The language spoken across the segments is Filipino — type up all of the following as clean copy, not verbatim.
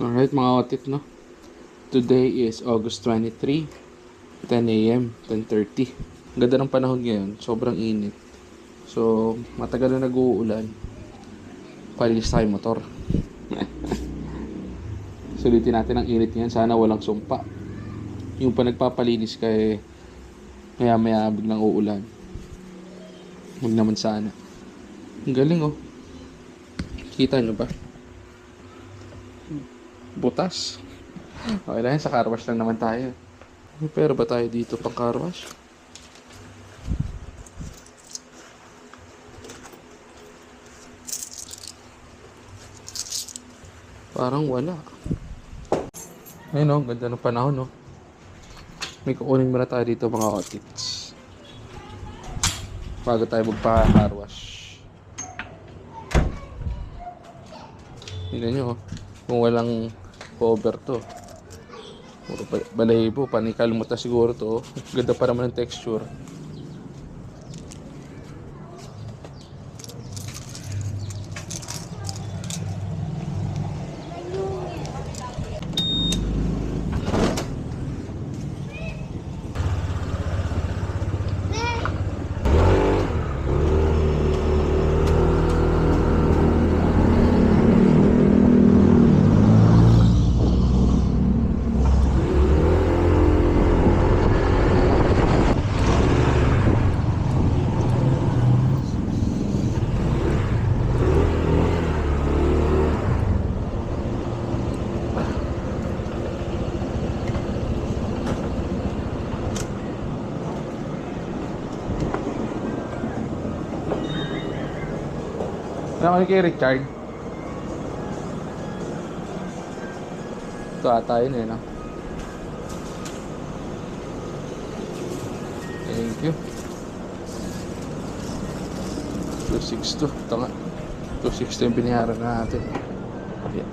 Alright mga otit, no? Today is August 23, 10 a.m., 10:30. Ganda ng panahon ngayon, sobrang init. So, matagal na nag-uulan. Palinis tayo motor. Sulitin natin ang init ngayon, sana walang sumpa. Yung pa nagpapalinis kay maya biglang uulan. Huwag naman sana. Ang galing oh. Kita nyo ba? Butas. Okay lang yan, sa car wash lang naman tayo. May pera ba tayo dito pang car wash? Parang wala. Ayun oh, ganda ng panahon oh. May kukunin muna tayo dito mga otits. Bago tayo magpa-car wash. Tingnan nyo oh. Kung walang cover to. Puro balahibo, panikalimutan siguro to. Ganda pa naman ng texture. Ano kay Richard? Ito ata yun eh, no? Thank you. 262. Ito nga. 260 yung binayaran natin. Yeah.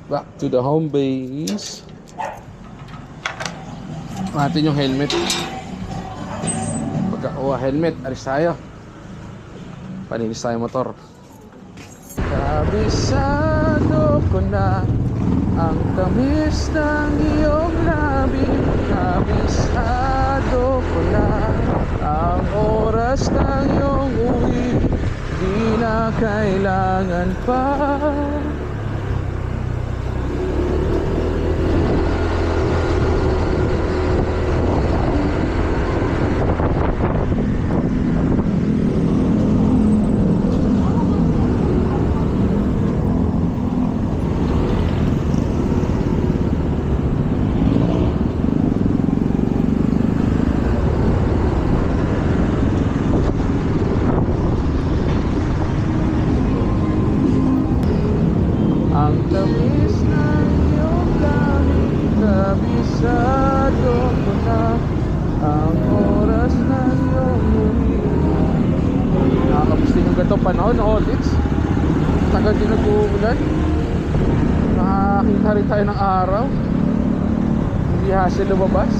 Back to the home base. Natin yung helmet. Pagkakuha helmet, alis tayo. Paninis tayo motor. Kabisado ko na ang tamis ng iyong labi. Kabisado ko na ang oras ng iyong uwi. Di na kailangan pa ang tamis ng iyong langit. Kabisado ko na ang oras ng iyong uwi. Nakakapos din yung ganitong panahon, otits. Tagal din nag-uulan. Nakakita rin tayo ng araw. Hindi hassle lumabas.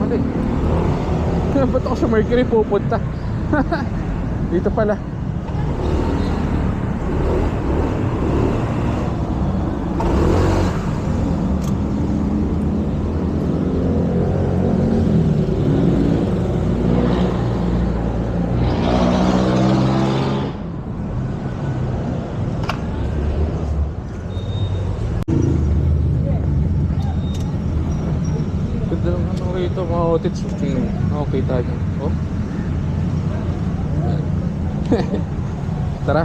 Mali. Ba't ako sa Mercury pupunta? Dito pala. Ganda lang ano rito mga otits. Okay tayo. Oh. Tara.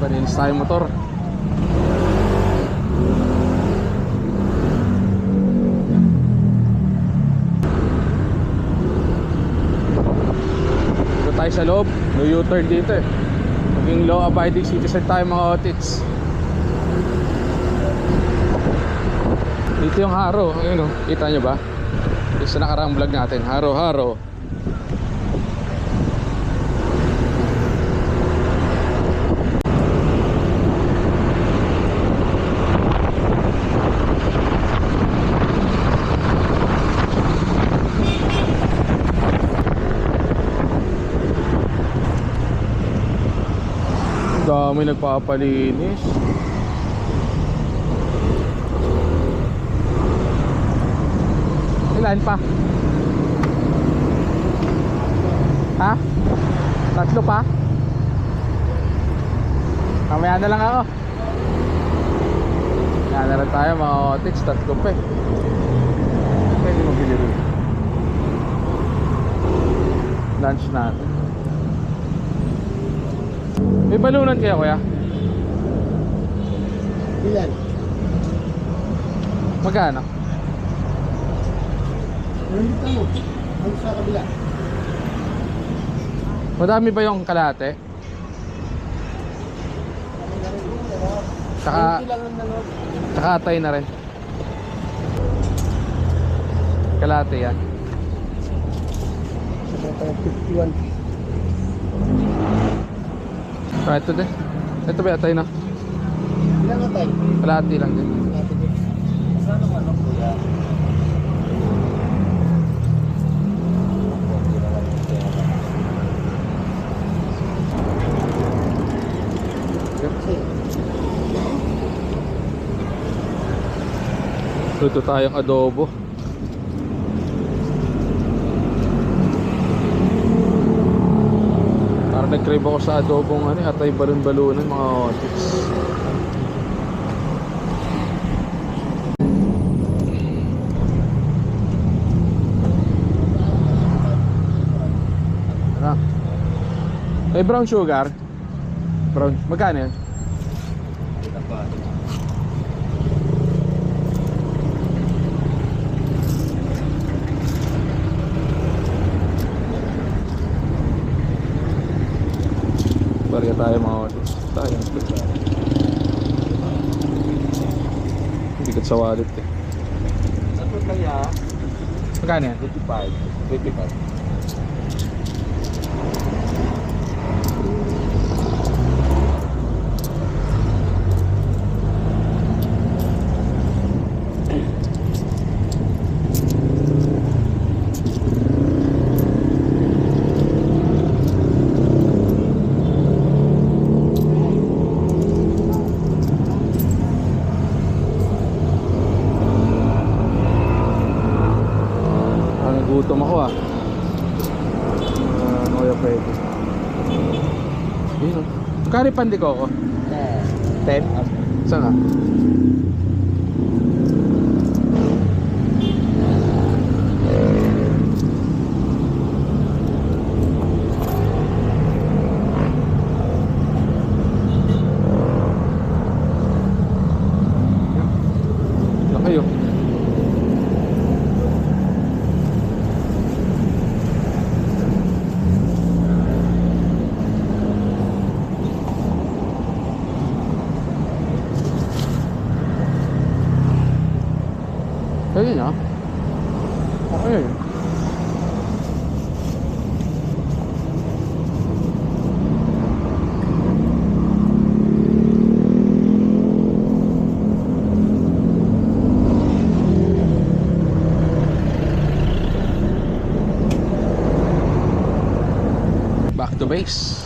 Paninis tayo motor. tayo sa loob. No U-turn dito eh. Maging law abiding citizen tayo mga otits. Dito yung haro. Ayun o, kita nyo ba? Yung sa nakaraang vlog natin, haro-haro. Dami nagpapalinis. Ilan pa? Ha? 3 pa? Mamaya na lang ako. Kaya na lang tayo mga otits. 3 pa eh. Pwede mabili rin. Lunch natin. May balunan kaya kuya? Ilan? Magkano? Nandito mo. Ang sa kabila. Madami ba yung kalate? Saka atay na rin. Kalate yan. Saka 51. Ito din. Ito ba atay na? Ilan nga tayo? Kalate lang din. Saan ang ano kuya? Luto tayong adobo. Parang nag-crave ako sa adobong ano, atay balon-balunan mga otits. Ano? May brown sugar? Brown, magkano yan? Barya tayo mga otits. Tayo. Bigat sa wallet eh. Ano kaya? Magkano yan? 25. Gutom ako ah. Ano kaya pwede? Yun o. Kari pandi ko ako. 10? Saan ka? Laki yun. Ayun ah. Ayun. Back to base.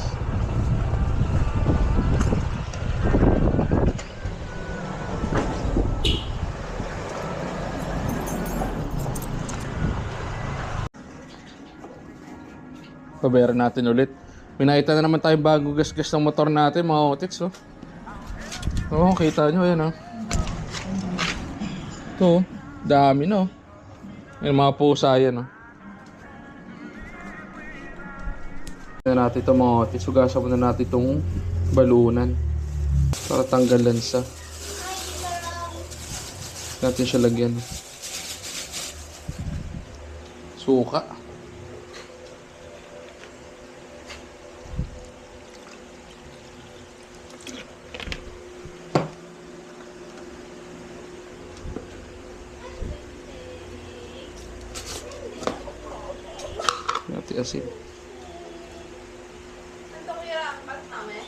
Pabayaran natin ulit. May nakita na naman tayong bago gas-gas ng motor natin mga otits oh. Oo, kita nyo yan oh. Ito, dami no. Yung mga pusa yan oh. Tignan natin ito mga otits. Sugasan muna natin itong balunan para tanggal lansa. Natin siya lagyan. Suka. konti asin. Ito kuya, ba't namin?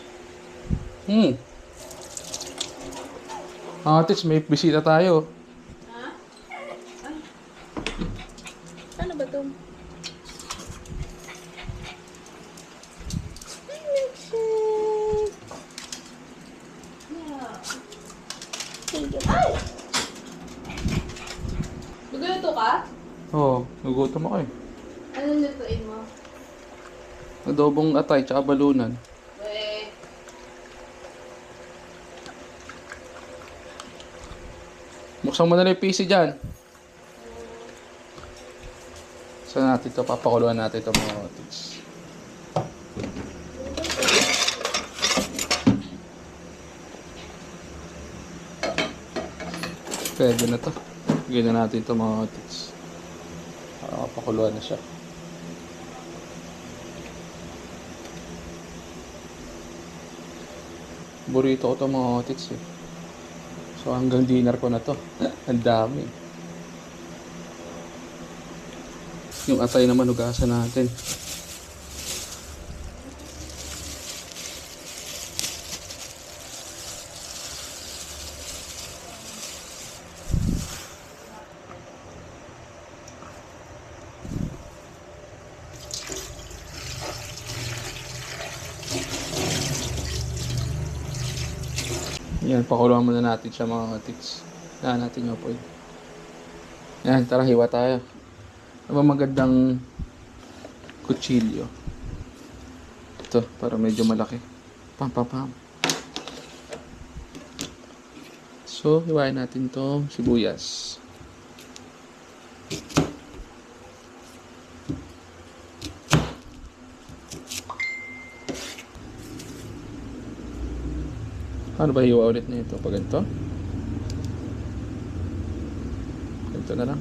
Tits, may bisita tayo. Ha? Ay. Ano ba ito? Milkshake! Yeah. Thank you. Ay! Magluluto ka? Oo, nagutom ako eh. Anong lutuin mo? Adobong atay, tsaka balunan. Weh. Buksan mo na lang yung PC dyan. Saan natin ito? Papakuluan natin ito mga tits. Pwede na to. Bigyan na natin ito mga tits. Para mapakuluan na siya. Burrito ko ito mga tits eh. So hanggang dinner ko na to. Ang dami. Yung atay naman hugasan natin. Yan, pakuluan muna natin siya mga tits. Yan natin yung apoy. Yan, tara hiwa tayo. Ano ba magandang kutsilyo? Ito, para medyo malaki. Pam, pam, pam. So, hiwain natin tong sibuyas. Paano ba hiwa ulit na ito? Pag ganito? Ganito na lang.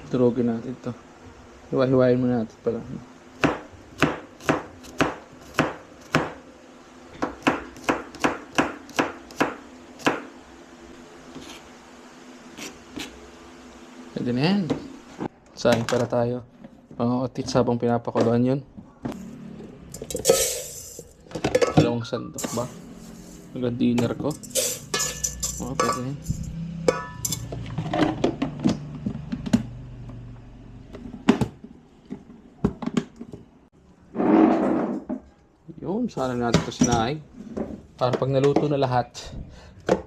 Durugin natin ito. Hiwa-hiwain muna natin pala. Pwede na yan. Saan para tayo? Tits habang pinapakuluan yun. Dalawang sandok ba? Agad dinner ko. Pwede na yan. Yun, sana natin ito sinaing. Para pag naluto na lahat,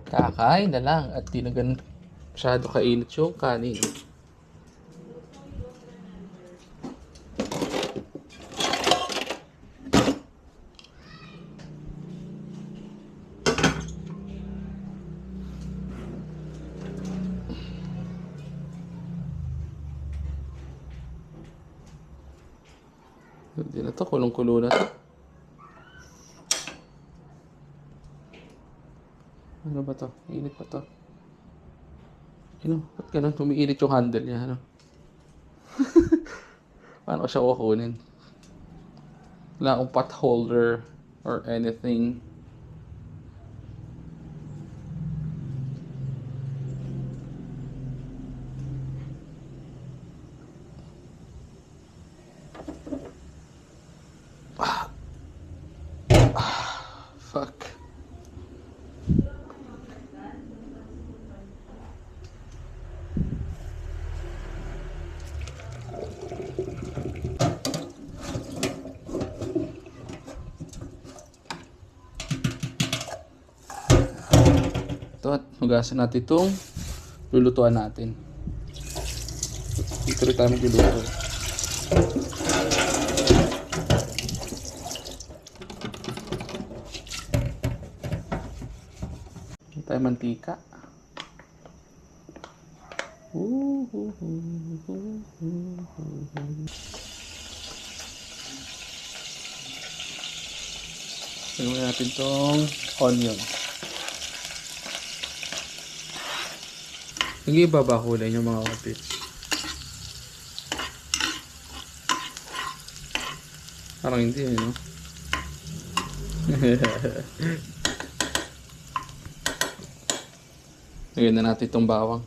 kakain na lang at di na ganun masyado kainit yung kanin. Hindi na to, kulong-kulo na to. Ano ba to? Init pa to. Ano? Ba't ganun? Umiinit yung handle niya, ano? Paano ko siya kukunin? Wala akong pot holder or anything. Fuck. Ito at hugasan natin itong lulutuan natin. Dito rin tayo magluluto. Tayo mantika. Gawin natin tong onion. Nag-iiba ba kulay yung mga kapits? Parang hindi, no? Lagyan na natin itong bawang.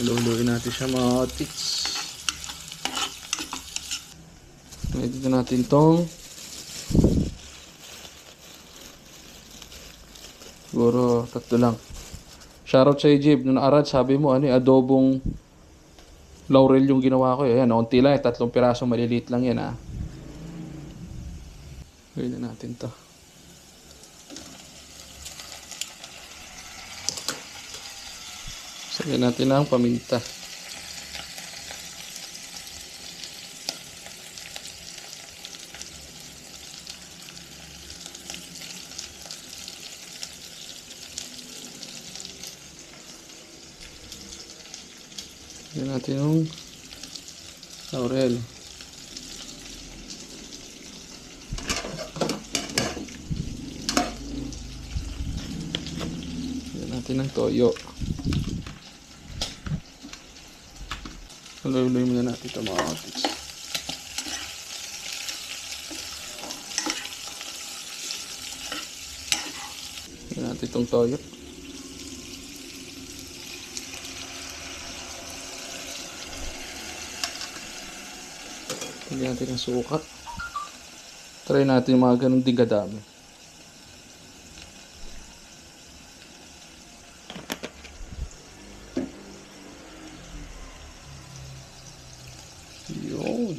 Haluin natin siya mga otiks. Dito natin tong siguro 3 lang. Shoutout sa Jib. Nung nakaraan sabi mo adobong laurel yung ginawa ko. Ayan, unti lang 3 pirasong maliliit lang yan Gawin na natin to. Sagyan natin ang paminta. Sagyan natin yung laurel. Sagyan natin ang toyo. Haluin muna natin ito mga otiks. Lagyan natin itong toyo. Lagyan natin ang suka. Try natin yung mga ganun din kadami. Yun.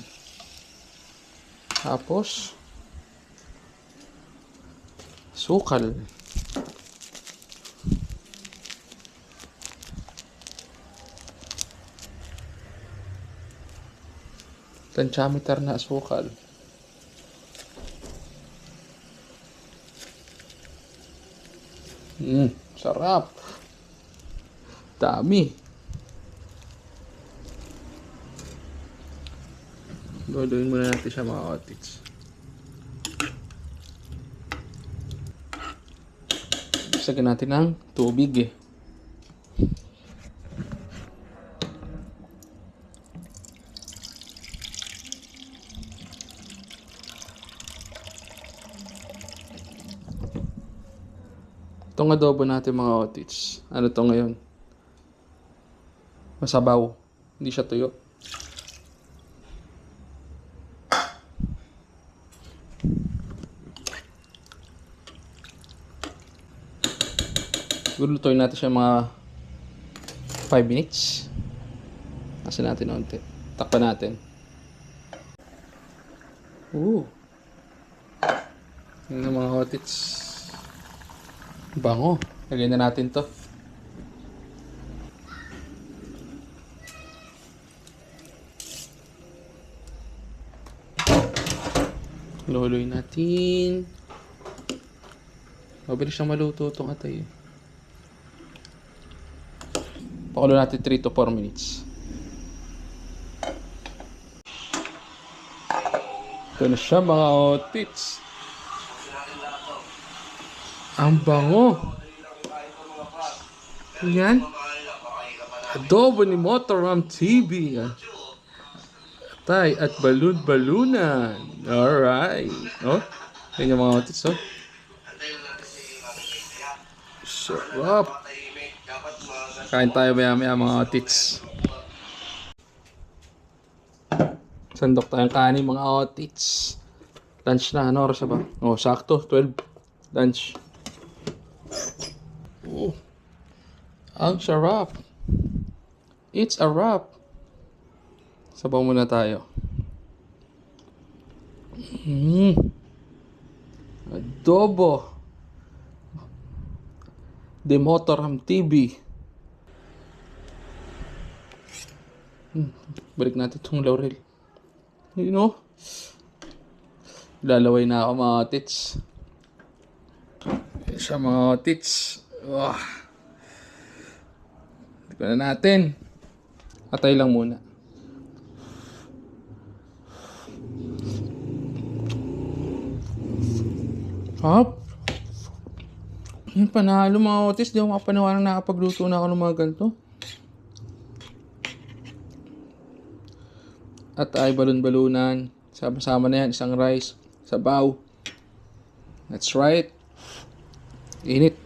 Tapos sukal. Tantiameter na sukal. Sarap. Dami. Luluin muna natin siya mga otiks. Sagyan natin ng tubig Itong adobo natin mga otiks. Ano to ngayon? Masabaw. Hindi siya tuyo. Lulutuin natin siya mga 5 minutes. Asin natin onti. Takpan natin. Yan ang mga hotits. Bango. Lagyan na natin to. Luluin natin. Mabilis siyang maluto itong atay. Pakulo natin 3 to 4 minutes. Ito na siya mga otits. Ang bango. Yan. Adobo ni Motorram TV. Atay at balon-balunan. Alright. Yan yung mga otits. Sarap. Kain tayo maya-maya mga otits. Sandok tayong kanin mga otits. Lunch na. Ano oras na ba? Sakto. 12. Lunch. Ang sarap. It's a wrap. Sabaw muna tayo. Adobo de Motorram TV. Balik natin itong laurel. Lalaway na ako mga tits. Siya mga tits. Tignan na natin. Atay lang muna. Hop. Yan, panalo mga otis. Di ako makapaniwalang nakapagluto na ako ng mga ganito. At ay balon-balunan. Sama-sama na yan. Isang rice. Sabaw. That's right. Init.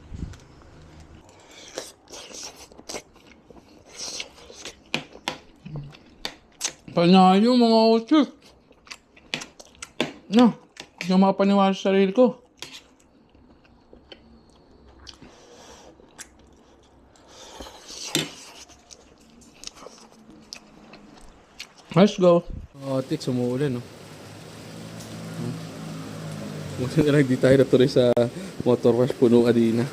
Panalo mga otis. No. Hindi ako makapaniwala sa sarili ko. Let's go. Oh, tit, sumuulan, no? Buti na lang di tayo natuloy sa motor wash, puno kanina.